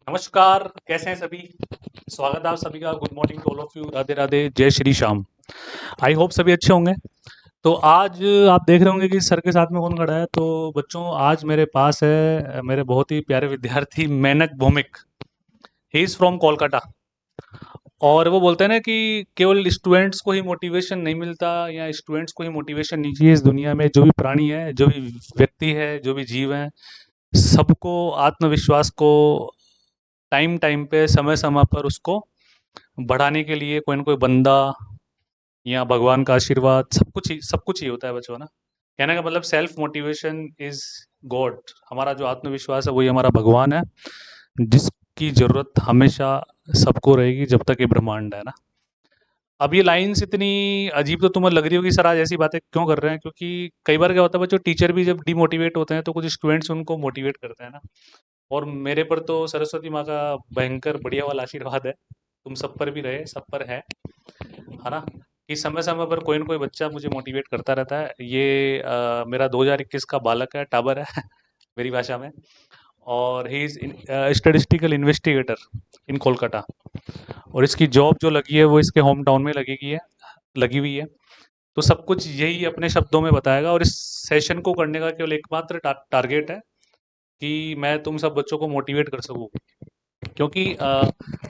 नमस्कार, कैसे हैं सभी? स्वागत है आप सभी का। Good morning to all of you. Radhe Radhe, जय श्री श्याम। आई होप सभी अच्छे होंगे। तो आज आप देख रहे होंगे कि सर के साथ में कौन खड़ा है। तो बच्चों, आज मेरे पास है मेरे बहुत ही प्यारे विद्यार्थी Menak Bhowmik. He is from Kolkata. और वो बोलते हैं ना कि केवल स्टूडेंट्स को ही मोटिवेशन नहीं मिलता, या स्टूडेंट्स को ही मोटिवेशन नहीं चाहिए। इस दुनिया में जो भी प्राणी है, जो भी व्यक्ति है, जो भी जीव है, सबको आत्मविश्वास को टाइम टाइम पे, समय समय पर उसको बढ़ाने के लिए कोई ना कोई बंदा या भगवान का आशीर्वाद, सब कुछ ही होता है बच्चों ना। कहने का मतलब सेल्फ मोटिवेशन इज गॉड। हमारा जो आत्मविश्वास है वही हमारा भगवान है, जिसकी जरूरत हमेशा सबको रहेगी जब तक ये ब्रह्मांड है ना। अब ये लाइन्स इतनी अजीब तो तुम्हें लग रही होगी, सर आज ऐसी बातें क्यों कर रहे हैं? क्योंकि कई बार क्या होता है बच्चों, टीचर भी जब डिमोटिवेट होते हैं तो कुछ स्टूडेंट्स उनको मोटिवेट करते हैं ना। और मेरे पर तो सरस्वती माँ का भयंकर बढ़िया वाला आशीर्वाद है। तुम सब पर भी रहे, सब पर है ना? कि समय समय पर कोई ना कोई बच्चा मुझे मोटिवेट करता रहता है। ये मेरा 2021 का बालक है, टाबर है मेरी भाषा में। और ही इज़ स्टैटिस्टिकल इन्वेस्टिगेटर इन कोलकाता। और इसकी जॉब जो लगी है वो इसके होम टाउन में लगी हुई है। तो सब कुछ यही अपने शब्दों में बताएगा। और इस सेशन को करने का केवल एकमात्र टारगेट है कि मैं तुम सब बच्चों को मोटिवेट कर सकूं। क्योंकि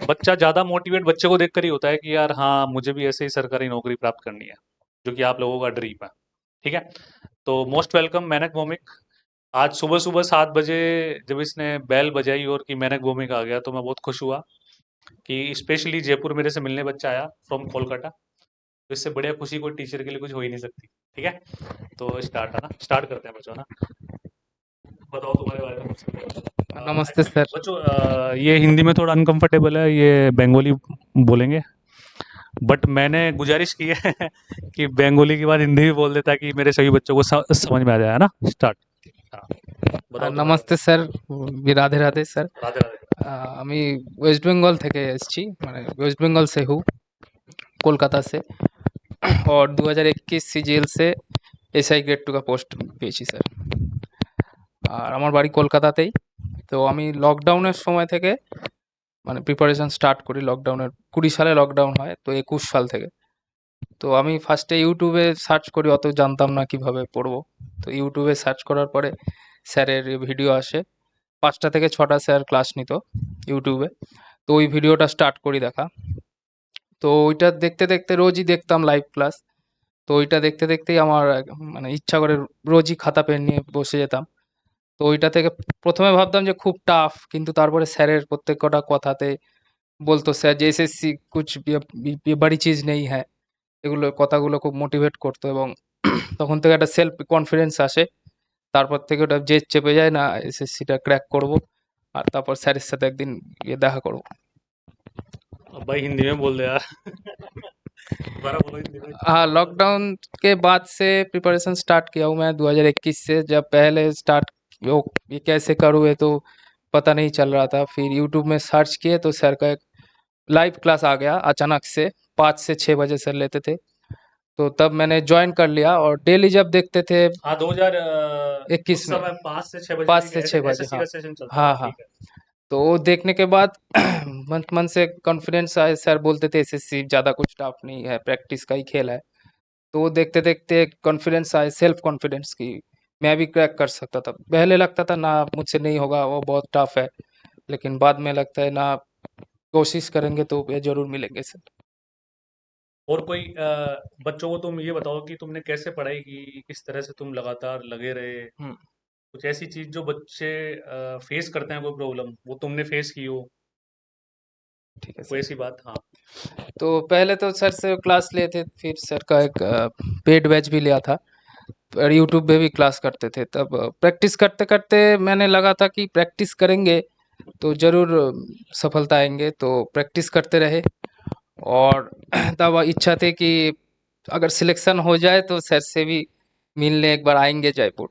बच्चा ज़्यादा मोटिवेट बच्चे को देखकर ही होता है कि यार हाँ, मुझे भी ऐसे ही सरकारी नौकरी प्राप्त करनी है, जो कि आप लोगों का ड्रीम है। ठीक है। तो मोस्ट वेलकम मेनक भौमिक। आज सुबह सुबह 7 बजे जब इसने बेल बजाई और कि मेनक भौमिक आ गया, तो मैं बहुत खुश हुआ कि स्पेशली जयपुर मेरे से मिलने बच्चा आया फ्रॉम कोलकाता। तो इससे बढ़िया खुशी कोई टीचर के लिए कुछ हो ही नहीं सकती। ठीक है। तो स्टार्ट है ना, स्टार्ट करते हैं बच्चों ना। बताओ तुम्हारे बारे में कुछ। नमस्ते सर। बच्चों, ये हिंदी में थोड़ा अनकंफर्टेबल है, ये बंगाली बोलेंगे। बट मैंने गुजारिश की है कि बंगाली के बाद हिंदी भी बोल दे, ताकि मेरे सभी बच्चों को समझ में आ जाए, है ना। स्टार्ट। हाँ, बताओ तुम्हारे नमस्ते बारे স্যার। রাধে রাধে স্যার। में। राधे राधे। আমি ওয়েস্ট বেঙ্গল থেকে এসেছি, মানে ওয়েস্ট বেঙ্গল সেহু, কলকাতা से। और 2021 सीजीएल से এসআই গ্রেড 2 का পোস্ট পেয়েছি স্যার। আর আমার বাড়ি কলকাতাতেই। তো আমি লকডাউনের সময় থেকে মানে প্রিপারেশন স্টার্ট করি। লকডাউনের 20 সালে লকডাউন হয়, তো 21 সাল থেকে। তো আমি ফার্স্টে ইউটিউবে সার্চ করি, অত জানতাম না কিভাবে পড়বো। তো ইউটিউবে সার্চ করার পরে স্যারের ভিডিও আসে। 5টা থেকে 6টা স্যার ক্লাস নিত ইউটিউবে। তো ওই ভিডিওটা স্টার্ট করি দেখা। তো ওইটা দেখতে দেখতে রোজই দেখতাম লাইভ ক্লাস। তো ওইটা দেখতে দেখতেই আমার মানে ইচ্ছা করে রোজই খাতা পেন নিয়ে বসে যেতাম। তো ওইটা থেকে প্রথমে ভাবতাম যে খুব টাফ, কিন্তু তারপরে স্যারের প্রত্যেক কটা কথাতে বলতো স্যার যে এসএসসি কুছ বড়ি চিজ নেই হ্যায়, এগুলো কথাগুলো খুব মোটিভেট করতো। এবং তখন থেকে একটা সেলফ কনফিডেন্স আসে। তারপর থেকে ওটা জেদ চেপে যায় না, এসএসসিটা ক্র্যাক করব। আর তারপর স্যারের সাথে একদিন গিয়ে দেখা করব। अब भाई हिंदी में बोल दे यार। दोबारा बोलो हिंदी में। हाँ, लॉकडाउन के बाद से प्रिपरेशन स्टार्ट किया हूँ मैं 2021 से। जब पहले स्टार्ट वो ये कैसे करूँ, ये तो पता नहीं चल रहा था। फिर यूट्यूब में सर्च किए तो सर का एक लाइव क्लास आ गया अचानक से। 5 से 6 बजे सर लेते थे। तो तब मैंने जॉइन कर लिया और डेली जब देखते थे हाँ, 2000 21 उस में समय 5 से 6 बजे 5 तक से 6 बजे, एसएससी हाँ। का सेशन चलता था। हाँ, हाँ। ठीक है। तो वो देखने के बाद मन मन से कॉन्फिडेंस आए। सर बोलते थे एसएससी ज़्यादा कुछ टफ नहीं है, प्रैक्टिस का ही खेल है। तो वो देखते देखते कॉन्फिडेंस आए, सेल्फ कॉन्फिडेंस की मैं भी क्रैक कर सकता था। पहले लगता था ना मुझसे नहीं होगा, वो बहुत टफ है। लेकिन बाद में लगता है ना, कोशिश करेंगे तो ये जरूर मिलेंगे सर। और कोई बच्चों को तुम ये बताओ कि तुमने कैसे पढ़ाई की, किस तरह से तुम लगातार लगे रहे। हम्म। कुछ ऐसी चीज जो बच्चे फेस करते हैं, कोई प्रॉब्लम वो तुमने फेस की हो, ठीक है कोई सर। ऐसी बात। हाँ। तो पहले तो सर से क्लास लिए थे, फिर सर का एक पेड बैच भी लिया था। और यूट्यूब पे भी क्लास करते थे। तब प्रैक्टिस करते करते मैंने लगा था कि प्रैक्टिस करेंगे तो ज़रूर सफलता आएंगे। तो प्रैक्टिस करते रहे। और तब इच्छा थी कि अगर सिलेक्शन हो जाए तो सर से भी मिलने एक बार आएंगे जयपुर।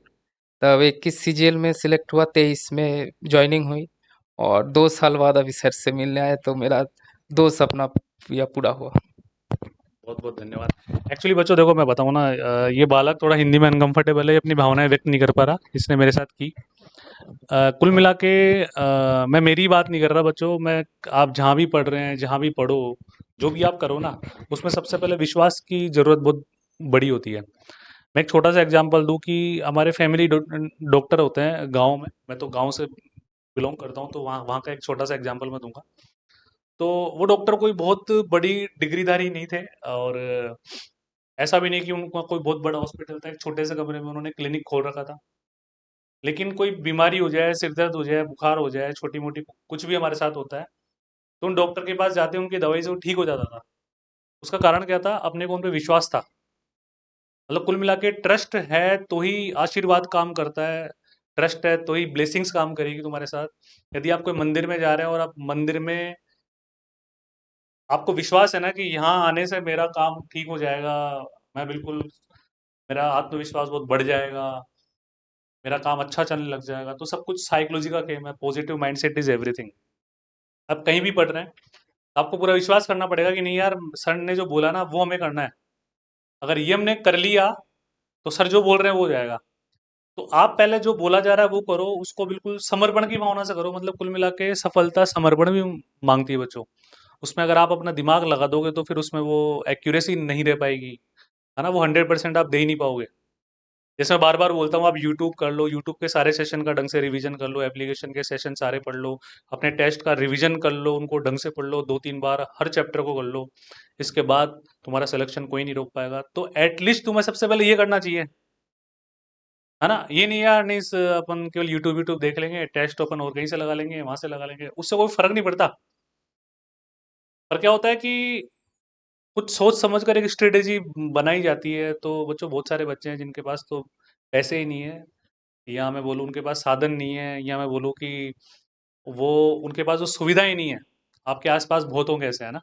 तब 21 सीजीएल में सिलेक्ट हुआ, 23 में ज्वाइनिंग हुई। और 2 साल बाद अभी सर से मिलने आए, तो मेरा दो सपना या पूरा हुआ। बहुत बहुत धन्यवाद। एक्चुअली बच्चों देखो, मैं बताऊँ ना, ये बालक थोड़ा हिंदी में अनकंफर्टेबल है, ये अपनी भावनाएं व्यक्त नहीं कर पा रहा, इसने मेरे साथ की। कुल मिला के मैं मेरी बात नहीं कर रहा बच्चों, मैं आप जहाँ भी पढ़ रहे हैं, जहाँ भी पढ़ो, जो भी आप करो ना, उसमें सबसे पहले विश्वास की ज़रूरत बहुत बड़ी होती है। मैं एक छोटा सा एग्जांपल दूं कि हमारे फैमिली डॉक्टर होते हैं गांव में। मैं तो गांव से बिलोंग करता हूं, तो वहाँ वहाँ का एक छोटा सा एग्जांपल मैं दूंगा। तो वो डॉक्टर कोई बहुत बड़ी डिग्रीधारी नहीं थे, और ऐसा भी नहीं कि उनका कोई बहुत बड़ा हॉस्पिटल था। एक छोटे से कमरे में उन्होंने क्लिनिक खोल रखा था। लेकिन कोई बीमारी हो जाए, सिर दर्द हो जाए, बुखार हो जाए, छोटी मोटी कुछ भी हमारे साथ होता है, तो उन डॉक्टर के पास जाते हैं, उनकी दवाई से वो ठीक हो जाता था। उसका कारण क्या था? अपने को उन पर विश्वास था। मतलब कुल मिला के ट्रस्ट है तो ही आशीर्वाद काम करता है, ट्रस्ट है तो ही ब्लेसिंग्स काम करेगी तुम्हारे साथ। यदि आप कोई मंदिर में जा रहे हैं और आप मंदिर में, आपको विश्वास है ना कि यहाँ आने से मेरा काम ठीक हो जाएगा, मैं बिल्कुल, मेरा आत्मविश्वास बहुत बढ़ जाएगा, मेरा काम अच्छा चलने लग जाएगा, तो सब कुछ साइकोलॉजी का गेम है। Positive mindset is everything. आप कहीं भी पढ़ रहे हैं, आपको पूरा विश्वास करना पड़ेगा कि नहीं यार, सर ने जो बोला ना वो हमें करना है। अगर ये हमने कर लिया तो सर जो बोल रहे हैं वो हो जाएगा। तो आप पहले जो बोला जा रहा है वो करो, उसको बिल्कुल समर्पण की भावना से करो। मतलब कुल मिला के सफलता समर्पण भी मांगती है बच्चों। उसमें अगर आप अपना दिमाग लगा दोगे तो फिर उसमें वो एक्यूरेसी नहीं रह पाएगी, है ना, वो 100% आप दे ही नहीं पाओगे। जैसे मैं बार बार बोलता हूँ, आप यूट्यूब कर लो, यूट्यूब के सारे सेशन का ढंग से रिवीजन कर लो, एप्लीकेशन के सेशन सारे पढ़ लो, अपने टेस्ट का रिवीजन कर लो, उनको ढंग से पढ़ लो, 2-3 बार हर चैप्टर को कर लो। इसके बाद तुम्हारा सिलेक्शन कोई नहीं रोक पाएगा। तो एटलीस्ट तुम्हें सबसे पहले ये करना चाहिए, है ना। ये नहीं यार, नहीं अपन केवल यूट्यूब यूट्यूब देख लेंगे, टेस्ट अपन और कहीं से लगा लेंगे, वहां से लगा लेंगे, उससे कोई फर्क नहीं पड़ता। पर क्या होता है कि कुछ सोच समझ कर एक स्ट्रेटेजी बनाई जाती है। तो बच्चों, बहुत सारे बच्चे हैं जिनके पास तो पैसे ही नहीं है, या मैं बोलूँ उनके पास साधन नहीं है, या मैं बोलूँ कि वो, उनके पास वो सुविधाएं नहीं है। आपके आसपास बहुत होंगे ऐसे, है ना।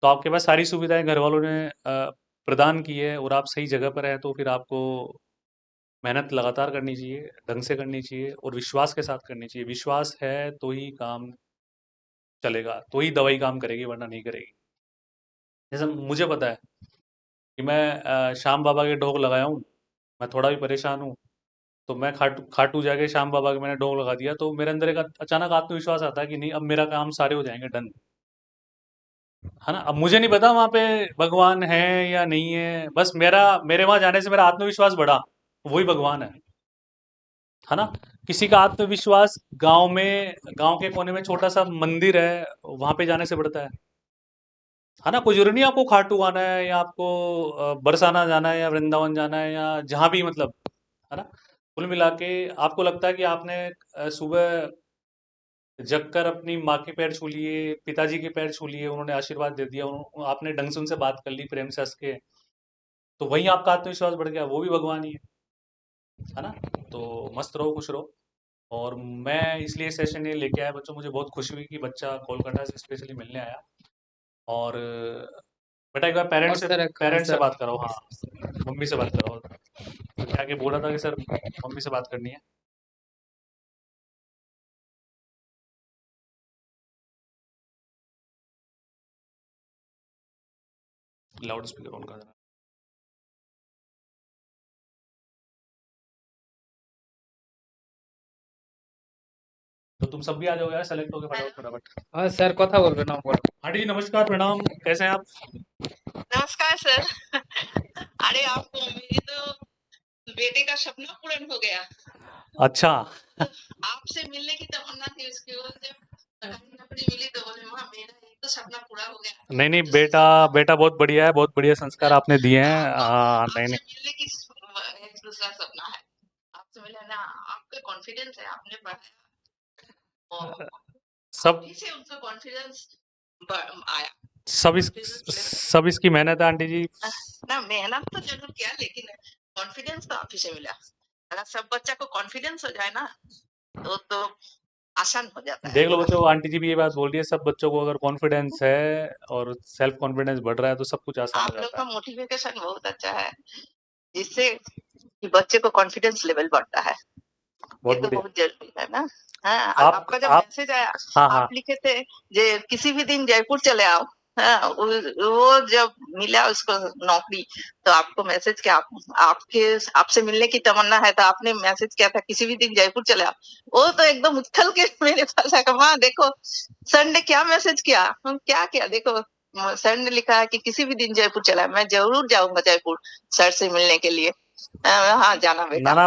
तो आपके पास सारी सुविधाएं घर वालों ने प्रदान की है, और आप सही जगह पर है, तो फिर आपको मेहनत लगातार करनी चाहिए, ढंग से करनी चाहिए, और विश्वास के साथ करनी चाहिए। विश्वास है तो ही काम चलेगा, तो ही दवाई काम करेगी, वरना नहीं करेगी। जैसे मुझे पता है कि मैं श्याम बाबा के ढोक लगाया हूँ, मैं थोड़ा भी परेशान हूँ, तो मैं खाटू खाटू जाके श्याम बाबा के मैंने ढोक लगा दिया, तो मेरे अंदर एक अचानक आत्मविश्वास आता है कि नहीं, अब मेरा काम सारे हो जाएंगे, डन, है ना। अब मुझे नहीं पता वहां पे भगवान है या नहीं है, बस मेरे वहां जाने से मेरा आत्मविश्वास बढ़ा, वही भगवान है ना। किसी का आत्मविश्वास गांव के कोने में छोटा सा मंदिर है, वहां पे जाने से बढ़ता है ना। कोई जरूरी नहीं आपको खाटू आना है, या आपको बरसाना जाना है, या वृंदावन जाना है, या जहां भी, मतलब, है ना। कुल मिला के आपको लगता है कि आपने सुबह जगकर अपनी माँ के पैर छू लिए, पिताजी के पैर छू लिए, उन्होंने आशीर्वाद दे दिया, आपने ढंग से उनसे बात कर ली, प्रेम से हंस के, तो वहीं आपका आत्मविश्वास बढ़ गया, वो भी भगवान ही है ना। तो मस्त रहो, खुश रहो। और मैं इसलिए सेशन ये लेके आया बच्चों, मुझे बहुत खुशी हुई कि बच्चा कोलकाता से स्पेशली मिलने आया। और बेटा एक बार और सर हाँ पेरेंट्स से सर। बात कराओ, हाँ, मम्मी से बात कराओ। तो क्या आगे बोला था कि सर मम्मी से बात करनी है। लाउड स्पीकर ऑन कर देना। तो तुम सब भी आ जाओ यार, सेलेक्ट हो गए फटाफट फटाफट। हाँ सर, কথা বলবে না বলো। आंटी जी नमस्कार, प्रणाम, कैसे हैं आप? नमस्कार सर। अरे आपको, मेरी तो बेटे का सपना पूर्ण हो गया। अच्छा। तो आपसे मिलने की तमन्ना थी उसकी, वो जब सरकारी नौकरी मिली तो बोले माँ मेरा एक तो सपना पूरा हो गया। नहीं नहीं, तो बेटा, सोचा बेटा बहुत बढ़िया है, बहुत बढ़िया संस्कार आपने दिए हैं। नहीं आपसे नहीं, मिलने की एक दूसरा सपना है। आपसे मिलना ना, आपका कॉन्फिडेंस है, आपने पढ़ाया और आप सब ही से उनका कॉन्फिडेंस आया। सब इस कॉन्फिडेंस लेवल सब इसकी मेहनत है आंटी जी। ना, मेहनत तो जरूर किया, लेकिन कॉन्फिडेंस तो आप ही से मिला। अगर सब बच्चा को कॉन्फिडेंस हो जाए ना, तो आसान हो जाता है देख लो पूरा। बच्चों, आंटी जी भी ये बात बोल रही है, सब बच्चों को अगर कॉन्फिडेंस है और सेल्फ कॉन्फिडेंस बढ़ रहा है तो सब कुछ आसान हो आप लोग जाता का है। मोटिवेशन बहुत अच्छा है, जिससे कि बच्चे को कॉन्फिडेंस लेवल बढ़ता है। ये बहुत तो बढ़िया। बहुत जरूरी है ना। हाँ, आप आपका जब आप मैसेज आया, हाँ हाँ। आप लिखे थे जे किसी भी दिन जयपुर चले आओ, हाँ, वो जब मिला उसको नौकरी, तो आपको मैसेज किया, आपके आपसे मिलने की तमन्ना है, तो आपने मैसेज किया था किसी भी दिन जयपुर चले आओ। वो तो एकदम उछल के मेरे पास आकर, माँ देखो सर ने क्या मैसेज किया। हम क्या किया देखो, सर ने लिखा है कि किसी भी दिन जयपुर चला, मैं जरूर जाऊंगा जयपुर सर से मिलने के लिए। हाँ जाना ना बेटा। ना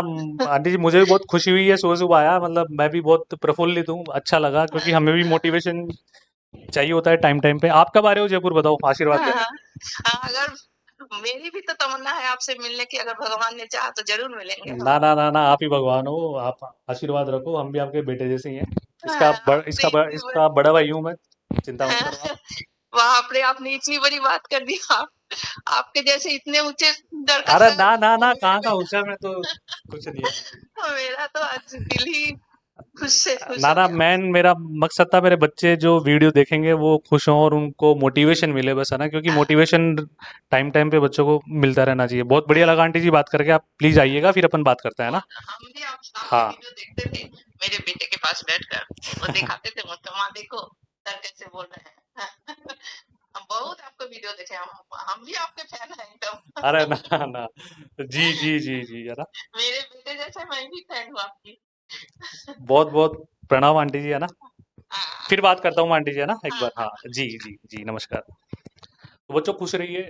आंटी जी, मुझे भी बहुत खुशी हुई है सुबह सुबह आया, मतलब मैं भी बहुत प्रफुल्लित हूँ, अच्छा लगा, क्योंकि हमें भी मोटिवेशन चाहिए होता है टाइम टाइम पे। आप कब आ रहे हो जयपुर, बताओ, आशीर्वाद हाँ, लेने? हाँ, अगर मेरी भी तो तमन्ना है आपसे मिलने की, अगर भगवान ने चाहा तो जरूर मिलेंगे हम। ना ना ना ना, आप ही भगवान हो, आप आशीर्वाद रखो, हम भी आपके बेटे जैसे ही हैं। हाँ, आपने इतनी इसका बड़ा भाई हूँ मैं, चिंता मत करो आप। बाप रे, आपने इतनी बड़ी बात कर दी। आप आपके जैसे इतने ऊंचे दर का अरे सर ना ना ना, मेरे कहाँ का ऊंचा, मैं तो कुछ नहीं है। मेरा तो आज दिल ही खुश से खुश ना हो ना, गया। मेरा मकसद था मेरे बच्चे जो वीडियो देखेंगे वो खुश हों और उनको मोटिवेशन मिले, बस, है ना, क्योंकि हाँ, मोटिवेशन टाइम टाइम पे बच्चों को मिलता रहना चाहिए। बहुत बढ़िया लगा आंटी जी बात करके, आप प्लीज आइएगा, फिर अपन बात करते हैं ना। हम भी आपके हाँ। वीडियो देखते थे, मेरे बेटे के पास बैठकर वो दिखाते थे मुझको, माँ देखो सर कैसे बोल रहे हैं। हम बहुत आपको वीडियो देखे, हम भी आपके फैन हैं एकदम। अरे ना ना, जी जी जी जी, है ना। मेरे बेटे जैसे मैं भी फैन हूँ आपकी। बहुत बहुत प्रणाम आंटी जी, है ना। हाँ, फिर बात करता हूँ आंटी जी, है ना, एक हाँ, बार। हाँ जी जी जी, नमस्कार। तो बच्चों खुश रहिए,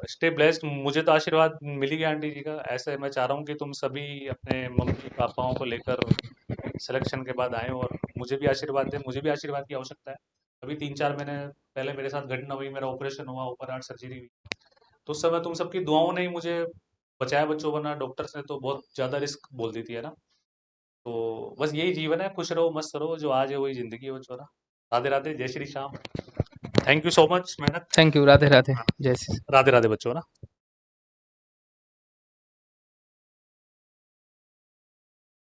स्टे ब्लेस्ड। मुझे तो आशीर्वाद मिल ही गया आंटी जी का, ऐसे मैं चाह रहा हूँ कि तुम सभी अपने मम्मी पापाओं को लेकर सिलेक्शन के बाद आए और मुझे भी आशीर्वाद दें। मुझे भी आशीर्वाद की आवश्यकता है। अभी 3-4 महीने पहले मेरे साथ घटना हुई, मेरा ऑपरेशन हुआ, ओपन हार्ट सर्जरी हुई। तो उस समय तुम सबकी दुआओं ने ही मुझे बचाया बच्चों, वरना डॉक्टर्स ने तो बहुत ज़्यादा रिस्क बोल दी थी, है ना। तो बस यही जीवन है, खुश रहो मस्त रहो, जो आज है वही ज़िंदगी है बच्चों ना। राधे राधे, जय Shri Shyam. Thank you so much मेहनत। थैंक यू, राधे राधे, हाँ, जय श्री राधे राधे बच्चों ना।